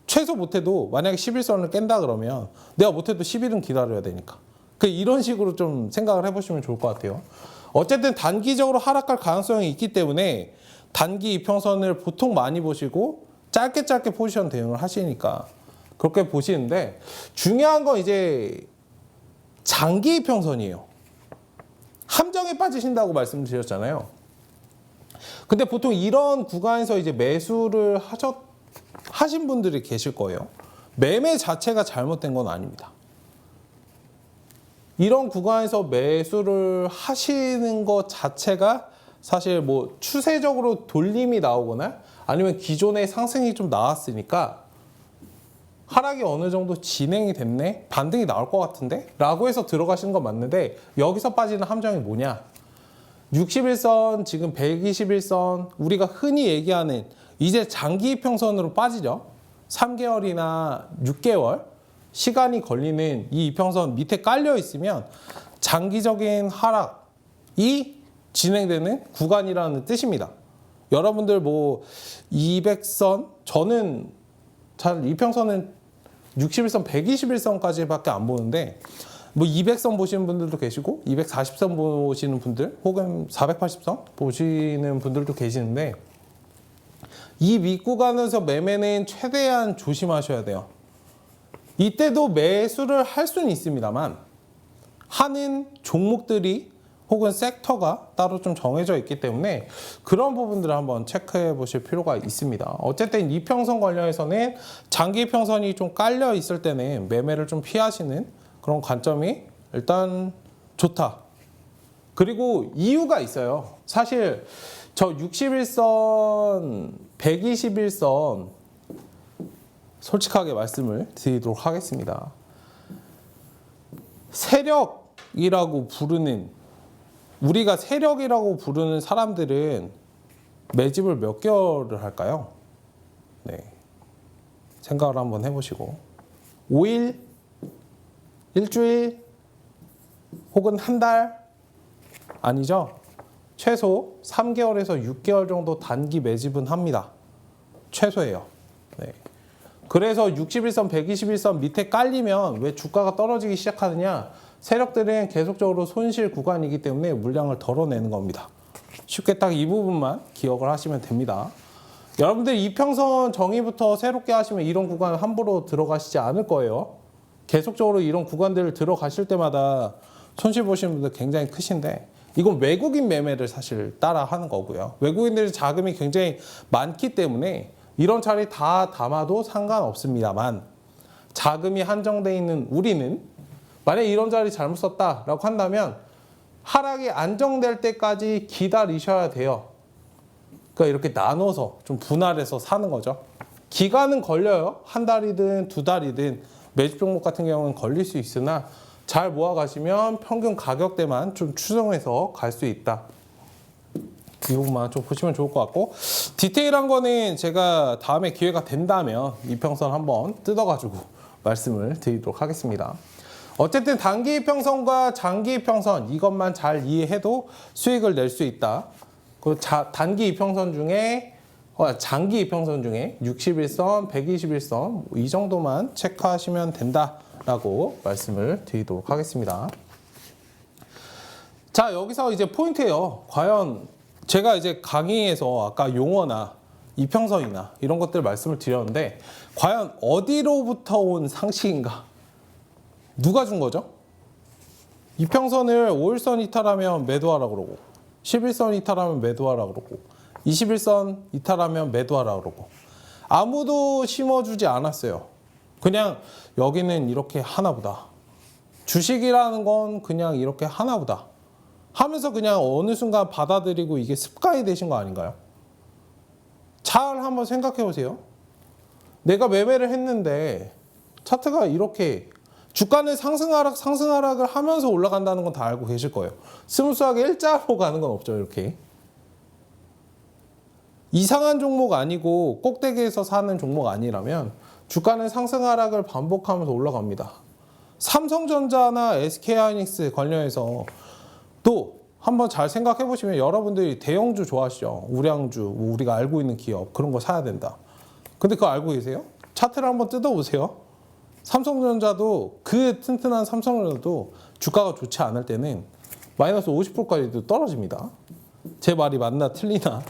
최소 못해도 만약에 11선을 깬다 그러면 내가 못해도 10일은 기다려야 되니까. 이런 식으로 좀 생각을 해보시면 좋을 것 같아요. 어쨌든 단기적으로 하락할 가능성이 있기 때문에 단기 이평선을 보통 많이 보시고 짧게 포지션 대응을 하시니까 그렇게 보시는데 중요한 건 이제 장기 이평선이에요. 함정에 빠지신다고 말씀드렸잖아요. 근데 보통 이런 구간에서 이제 매수를 하신 분들이 계실 거예요. 매매 자체가 잘못된 건 아닙니다. 이런 구간에서 매수를 하시는 것 자체가 사실 뭐 추세적으로 돌림이 나오거나 아니면 기존의 상승이 좀 나왔으니까 하락이 어느 정도 진행이 됐네? 반등이 나올 것 같은데? 라고 해서 들어가시는 건 맞는데 여기서 빠지는 함정이 뭐냐? 61선, 지금 121선, 우리가 흔히 얘기하는 이제 장기 이평선으로 빠지죠. 3개월이나 6개월 시간이 걸리는 이 이평선 밑에 깔려 있으면 장기적인 하락이 진행되는 구간이라는 뜻입니다. 여러분들 뭐 200선, 저는 잘 이평선은 61선, 121선까지밖에 안 보는데 뭐 200선 보시는 분들도 계시고 240선 보시는 분들 혹은 480선 보시는 분들도 계시는데 이 윗구간에서 매매는 최대한 조심하셔야 돼요. 이때도 매수를 할 수는 있습니다만 하는 종목들이 혹은 섹터가 따로 좀 정해져 있기 때문에 그런 부분들을 한번 체크해 보실 필요가 있습니다. 어쨌든 이평선 관련해서는 장기 이평선이 좀 깔려 있을 때는 매매를 좀 피하시는 그런 관점이 일단 좋다. 그리고 이유가 있어요. 사실 저 61선, 121선 솔직하게 말씀을 드리도록 하겠습니다. 세력이라고 부르는 우리가 세력이라고 부르는 사람들은 매집을 몇 개월을 할까요? 네. 생각을 한번 해보시고 5일, 일주일, 혹은 한 달? 아니죠? 최소 3개월에서 6개월 정도 단기 매집은 합니다. 최소예요. 네. 그래서 61선, 121선 밑에 깔리면 왜 주가가 떨어지기 시작하느냐? 세력들은 계속적으로 손실 구간이기 때문에 물량을 덜어내는 겁니다. 쉽게 딱 이 부분만 기억을 하시면 됩니다. 여러분들 이평선 정의부터 새롭게 하시면 이런 구간 함부로 들어가시지 않을 거예요. 계속적으로 이런 구간들을 들어가실 때마다 손실 보시는 분들 굉장히 크신데 이건 외국인 매매를 사실 따라 하는 거고요. 외국인들의 자금이 굉장히 많기 때문에 이런 자리 다 담아도 상관없습니다만 자금이 한정되어 있는 우리는 만약에 이런 자리 잘못 썼다라고 한다면 하락이 안정될 때까지 기다리셔야 돼요. 그러니까 이렇게 나눠서 좀 분할해서 사는 거죠. 기간은 걸려요. 한 달이든 두 달이든 매집 종목 같은 경우는 걸릴 수 있으나 잘 모아가시면 평균 가격대만 좀 추정해서 갈 수 있다. 이 부분만 좀 보시면 좋을 것 같고 디테일한 거는 제가 다음에 기회가 된다면 이평선 한번 뜯어가지고 말씀을 드리도록 하겠습니다. 어쨌든 단기 이평선과 장기 이평선 이것만 잘 이해해도 수익을 낼 수 있다. 그 단기 이평선 중에 장기 이평선 중에 61선, 121선 이 정도만 체크하시면 된다라고 말씀을 드리도록 하겠습니다. 자, 여기서 이제 포인트예요. 과연 제가 이제 강의에서 아까 용어나 이평선이나 이런 것들 말씀을 드렸는데 과연 어디로부터 온 상식인가? 누가 준 거죠? 이평선을 5일선 이탈하면 매도하라 그러고 11선 이탈하면 매도하라 그러고 21선 이탈하면 매도하라 그러고 아무도 심어주지 않았어요. 그냥 여기는 이렇게 하나보다. 주식이라는 건 그냥 이렇게 하나보다. 하면서 그냥 어느 순간 받아들이고 이게 습관이 되신 거 아닌가요? 잘 한번 생각해 보세요. 내가 매매를 했는데 차트가 이렇게 주가는 상승하락을 하면서 올라간다는 건 다 알고 계실 거예요. 스무스하게 일자로 가는 건 없죠, 이렇게. 이상한 종목 아니고 꼭대기에서 사는 종목 아니라면 주가는 상승하락을 반복하면서 올라갑니다. 삼성전자나 SK하이닉스 관련해서 또 한번 잘 생각해 보시면 여러분들이 대형주 좋아하시죠? 우량주, 우리가 알고 있는 기업 그런 거 사야 된다. 근데 그거 알고 계세요? 차트를 한번 뜯어보세요. 삼성전자도 그 튼튼한 삼성전자도 주가가 좋지 않을 때는 마이너스 50%까지도 떨어집니다. 제 말이 맞나 틀리나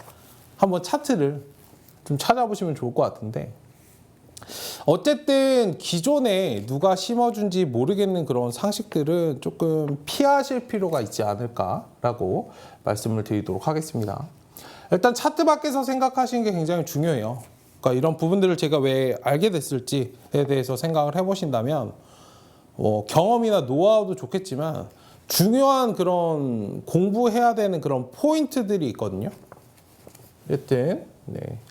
한번 차트를 좀 찾아보시면 좋을 것 같은데 어쨌든 기존에 누가 심어준지 모르겠는 그런 상식들은 조금 피하실 필요가 있지 않을까라고 말씀을 드리도록 하겠습니다. 일단 차트 밖에서 생각하시는 게 굉장히 중요해요. 그러니까 이런 부분들을 제가 왜 알게 됐을지에 대해서 생각을 해보신다면 경험이나 노하우도 좋겠지만 중요한 그런 공부해야 되는 그런 포인트들이 있거든요. 여튼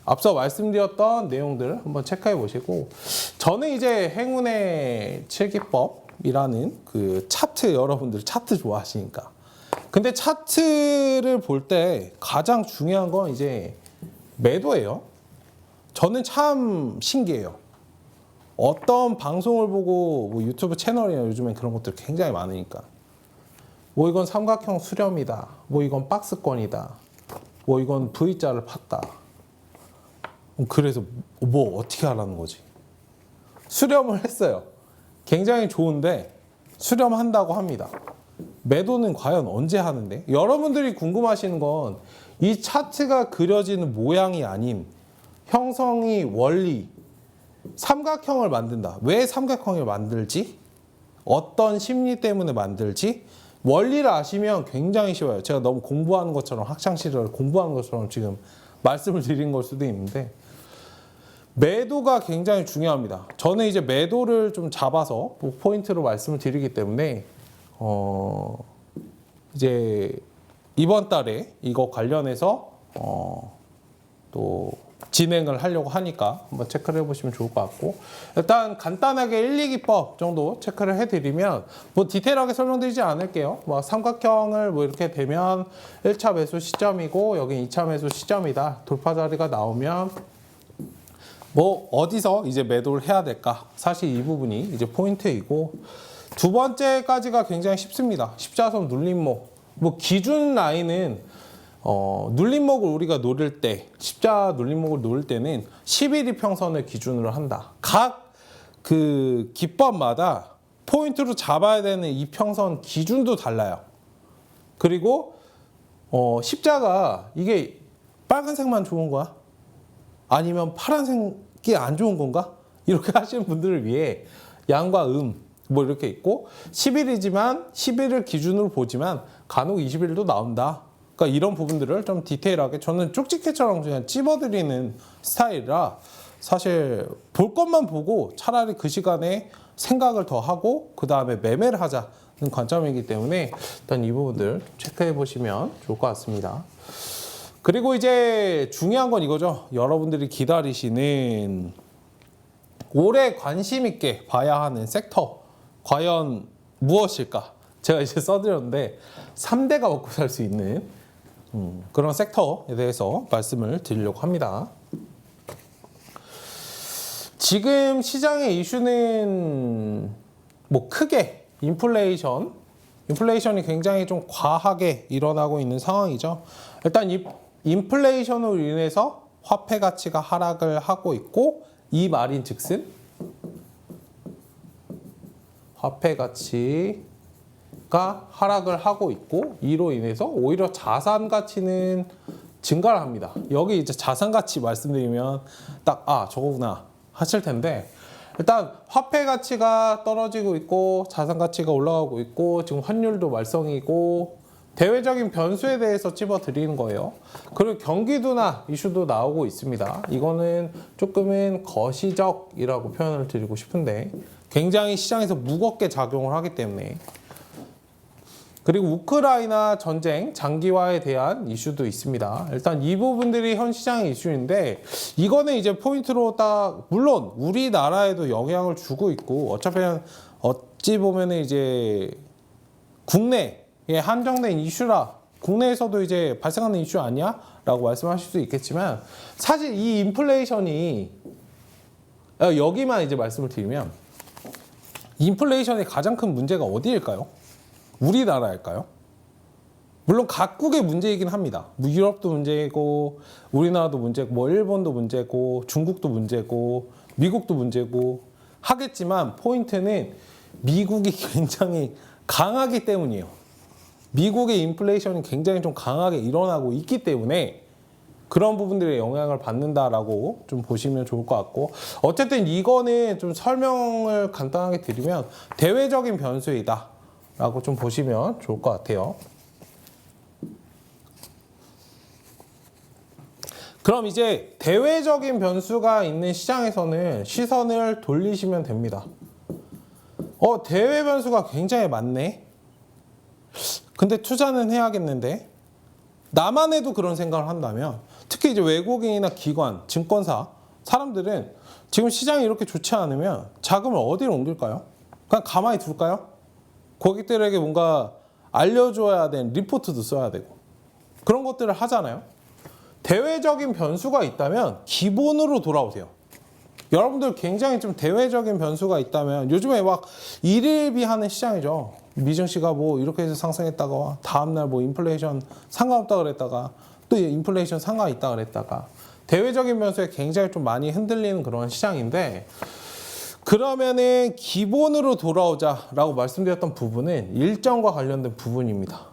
앞서 말씀드렸던 내용들 한번 체크해 보시고 저는 이제 행운의 7기법이라는 그 차트 여러분들 차트 좋아하시니까 근데 차트를 볼 때 가장 중요한 건 이제 매도예요. 저는 참 신기해요. 어떤 방송을 보고 뭐 유튜브 채널이나 요즘엔 그런 것들 굉장히 많으니까 뭐 이건 삼각형 수렴이다. 뭐 이건 박스권이다. 뭐 이건 V자를 팠다. 그래서 뭐 어떻게 하라는 거지? 수렴을 했어요. 굉장히 좋은데 수렴한다고 합니다. 매도는 과연 언제 하는데? 여러분들이 궁금하시는 건 이 차트가 그려지는 모양이 아닌 형성이 원리 삼각형을 만든다. 왜 삼각형을 만들지? 어떤 심리 때문에 만들지? 원리를 아시면 굉장히 쉬워요. 제가 너무 공부하는 것처럼 학창시절 공부하는 것처럼 지금 말씀을 드린 걸 수도 있는데 매도가 굉장히 중요합니다. 저는 이제 매도를 좀 잡아서 포인트로 말씀을 드리기 때문에 이제 이번 달에 이거 관련해서 또 진행을 하려고 하니까 한번 체크를 해보시면 좋을 것 같고 일단 간단하게 1, 2기법 정도 체크를 해드리면 뭐 디테일하게 설명드리지 않을게요. 뭐 삼각형을 뭐 이렇게 되면 1차 매수 시점이고 여기 2차 매수 시점이다. 돌파 자리가 나오면 뭐 어디서 이제 매도를 해야 될까? 사실 이 부분이 이제 포인트이고 두 번째까지가 굉장히 쉽습니다. 십자선 눌림목. 뭐 기준 라인은 눌림목을 우리가 노릴 때 십자 눌림목을 노릴 때는 11 이평선을 기준으로 한다. 각 그 기법마다 포인트로 잡아야 되는 이평선 기준도 달라요. 그리고 십자가 이게 빨간색만 좋은 거야? 아니면 파란색이 안 좋은 건가? 이렇게 하시는 분들을 위해 양과 뭐 이렇게 있고 10일이지만 10일을 기준으로 보지만 간혹 20일도 나온다. 그러니까 이런 부분들을 좀 디테일하게 저는 쪽집게처럼 그냥 찝어드리는 스타일이라 사실 볼 것만 보고 차라리 그 시간에 생각을 더 하고 그 다음에 매매를 하자는 관점이기 때문에 일단 이 부분들 체크해 보시면 좋을 것 같습니다. 그리고 이제 중요한 건 이거죠. 여러분들이 기다리시는 올해 관심 있게 봐야 하는 섹터 과연 무엇일까? 제가 이제 써드렸는데 3대가 먹고 살 수 있는 그런 섹터에 대해서 말씀을 드리려고 합니다. 지금 시장의 이슈는 뭐 크게 인플레이션이 굉장히 좀 과하게 일어나고 있는 상황이죠. 일단 이 인플레이션으로 인해서 화폐 가치가 하락을 하고 있고, 이 말인 즉슨 화폐 가치가 하락을 하고 있고, 이로 인해서 오히려 자산 가치는 증가를 합니다. 여기 이제 자산 가치 말씀드리면 딱 저거구나 하실 텐데, 일단 화폐 가치가 떨어지고 있고 자산 가치가 올라가고 있고 지금 환율도 말썽이고 대외적인 변수에 대해서 찝어드리는 거예요. 그리고 경기 둔화 이슈도 나오고 있습니다. 이거는 조금은 거시적이라고 표현을 드리고 싶은데 굉장히 시장에서 무겁게 작용을 하기 때문에, 그리고 우크라이나 전쟁 장기화에 대한 이슈도 있습니다. 일단 이 부분들이 현 시장의 이슈인데, 이거는 이제 포인트로 딱, 물론 우리나라에도 영향을 주고 있고, 어찌 보면은 이제 국내에 한정된 이슈라, 국내에서도 이제 발생하는 이슈 아니야? 라고 말씀하실 수 있겠지만, 사실 이 인플레이션이, 여기만 이제 말씀을 드리면, 인플레이션의 가장 큰 문제가 어디일까요? 우리나라일까요? 물론 각국의 문제이긴 합니다. 유럽도 문제고, 우리나라도 문제고, 뭐 일본도 문제고, 중국도 문제고, 미국도 문제고 하겠지만, 포인트는 미국이 굉장히 강하기 때문이에요. 미국의 인플레이션이 굉장히 좀 강하게 일어나고 있기 때문에 그런 부분들의 영향을 받는다라고 좀 보시면 좋을 것 같고, 어쨌든 이거는 좀 설명을 간단하게 드리면 대외적인 변수이다 라고 좀 보시면 좋을 것 같아요. 그럼 이제 대외적인 변수가 있는 시장에서는 시선을 돌리시면 됩니다. 대외 변수가 굉장히 많네. 근데 투자는 해야겠는데? 나만 해도 그런 생각을 한다면, 특히 이제 외국인이나 기관, 증권사, 사람들은 지금 시장이 이렇게 좋지 않으면 자금을 어디로 옮길까요? 그냥 가만히 둘까요? 고객들에게 뭔가 알려줘야 되는 리포트도 써야 되고 그런 것들을 하잖아요. 대외적인 변수가 있다면 기본으로 돌아오세요. 여러분들 굉장히 좀 대외적인 변수가 있다면, 요즘에 막 일일비 하는 시장이죠. 미증시가 뭐 이렇게 해서 상승했다가 다음날 뭐 인플레이션 상관없다 그랬다가 또 인플레이션 상관있다 그랬다가, 대외적인 변수에 굉장히 좀 많이 흔들리는 그런 시장인데, 그러면은 기본으로 돌아오자라고 말씀드렸던 부분은 일정과 관련된 부분입니다.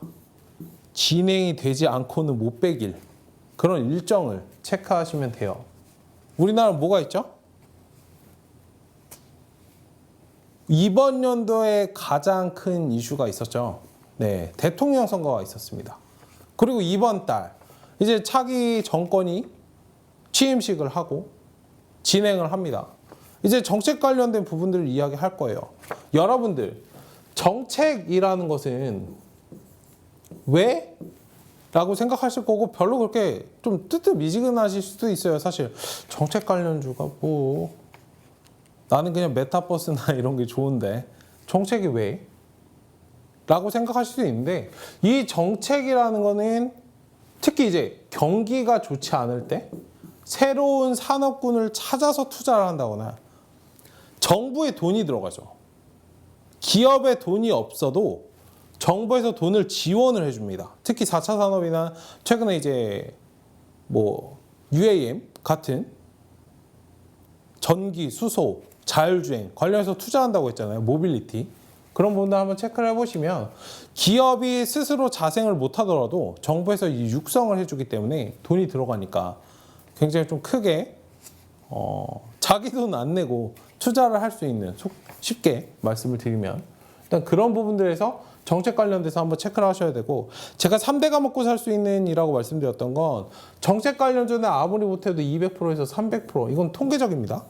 진행이 되지 않고는 못 빼길, 그런 일정을 체크하시면 돼요. 우리나라 뭐가 있죠? 이번 연도에 가장 큰 이슈가 있었죠. 네, 대통령 선거가 있었습니다. 그리고 이번 달 이제 차기 정권이 취임식을 하고 진행을 합니다. 이제 정책 관련된 부분들을 이야기할 거예요. 여러분들, 정책이라는 것은 왜? 라고 생각하실 거고, 별로 그렇게 좀 뜨뜻미지근하실 수도 있어요. 사실 정책 관련주가 뭐, 나는 그냥 메타버스나 이런 게 좋은데 정책이 왜? 라고 생각하실 수 있는데, 이 정책이라는 거는 특히 이제 경기가 좋지 않을 때 새로운 산업군을 찾아서 투자를 한다거나, 정부에 돈이 들어가죠. 기업에 돈이 없어도 정부에서 돈을 지원을 해줍니다. 특히 4차 산업이나 최근에 이제 뭐 UAM 같은 전기, 수소, 자율주행 관련해서 투자한다고 했잖아요. 모빌리티. 그런 부분들 한번 체크를 해보시면, 기업이 스스로 자생을 못하더라도 정부에서 이 육성을 해주기 때문에 돈이 들어가니까 굉장히 좀 크게 자기 돈 안 내고 투자를 할 수 있는, 쉽게 말씀을 드리면 일단 그런 부분들에서 정책 관련돼서 한번 체크를 하셔야 되고, 제가 3대가 먹고 살 수 있는 이라고 말씀드렸던 건, 정책 관련주는 아무리 못해도 200%에서 300%, 이건 통계적입니다.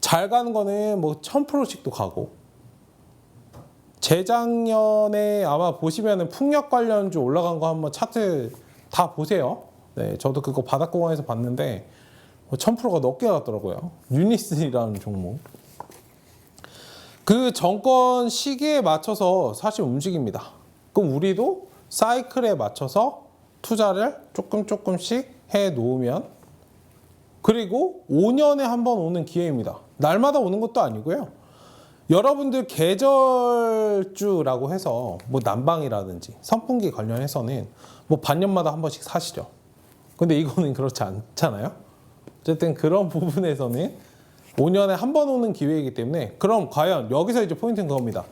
잘 가는 거는 뭐 1000%씩도 가고, 재작년에 아마 보시면은 풍력 관련주 올라간 거 한번 차트 다 보세요. 네, 저도 그거 바닥공원에서 봤는데 1000%가 넘게 갔더라고요. 유니스라는 종목. 그 정권 시기에 맞춰서 사실 움직입니다. 그럼 우리도 사이클에 맞춰서 투자를 조금씩 해 놓으면, 그리고 5년에 한 번 오는 기회입니다. 날마다 오는 것도 아니고요. 여러분들 계절주라고 해서 뭐 난방이라든지 선풍기 관련해서는 뭐 반년마다 한 번씩 사시죠. 근데 이거는 그렇지 않잖아요. 어쨌든 그런 부분에서는 5년에 한 번 오는 기회이기 때문에 그럼 과연 여기서 이제 포인트는 그겁니다.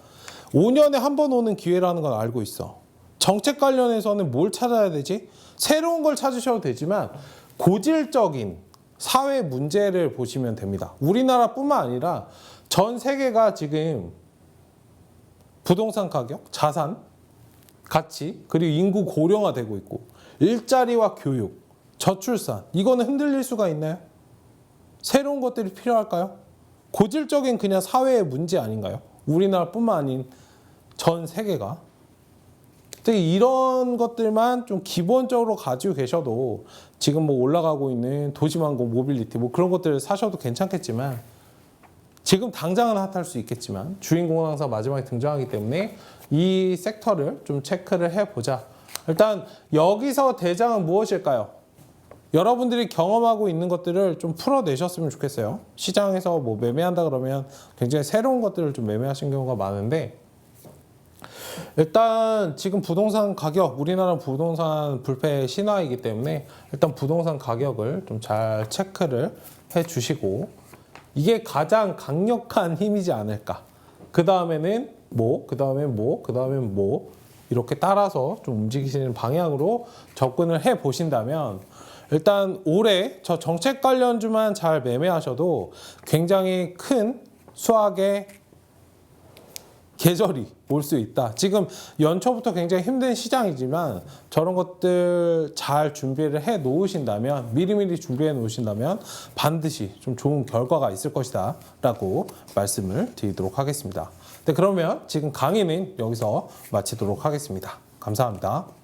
5년에 한 번 오는 기회라는 건 알고 있어. 정책 관련해서는 뭘 찾아야 되지? 새로운 걸 찾으셔도 되지만 고질적인 사회 문제를 보시면 됩니다. 우리나라뿐만 아니라 전 세계가 지금 부동산 가격, 자산, 가치, 그리고 인구 고령화되고 있고 일자리와 교육, 저출산 이거는 흔들릴 수가 있나요? 새로운 것들이 필요할까요? 고질적인 그냥 사회의 문제 아닌가요? 우리나라뿐만 아닌 전 세계가. 특히 이런 것들만 좀 기본적으로 가지고 계셔도 지금 뭐 올라가고 있는 도시망공 모빌리티 뭐 그런 것들을 사셔도 괜찮겠지만 지금 당장은 핫할 수 있겠지만 주인공항사 마지막에 등장하기 때문에 이 섹터를 좀 체크를 해보자. 일단 여기서 대장은 무엇일까요? 여러분들이 경험하고 있는 것들을 좀 풀어내셨으면 좋겠어요. 시장에서 뭐 매매한다 그러면 굉장히 새로운 것들을 좀 매매하신 경우가 많은데 일단 지금 부동산 가격, 우리나라 부동산 불패 신화이기 때문에 일단 부동산 가격을 좀 잘 체크를 해 주시고 이게 가장 강력한 힘이지 않을까. 그 다음에는 뭐, 그 다음엔 뭐, 그 다음엔 뭐 이렇게 따라서 좀 움직이시는 방향으로 접근을 해 보신다면 일단 올해 저 정책 관련주만 잘 매매하셔도 굉장히 큰 수확의 계절이 올 수 있다. 지금 연초부터 굉장히 힘든 시장이지만 저런 것들 잘 준비를 해 놓으신다면 미리미리 준비해 놓으신다면 반드시 좀 좋은 결과가 있을 것이다 라고 말씀을 드리도록 하겠습니다. 네, 그러면 지금 강의는 여기서 마치도록 하겠습니다. 감사합니다.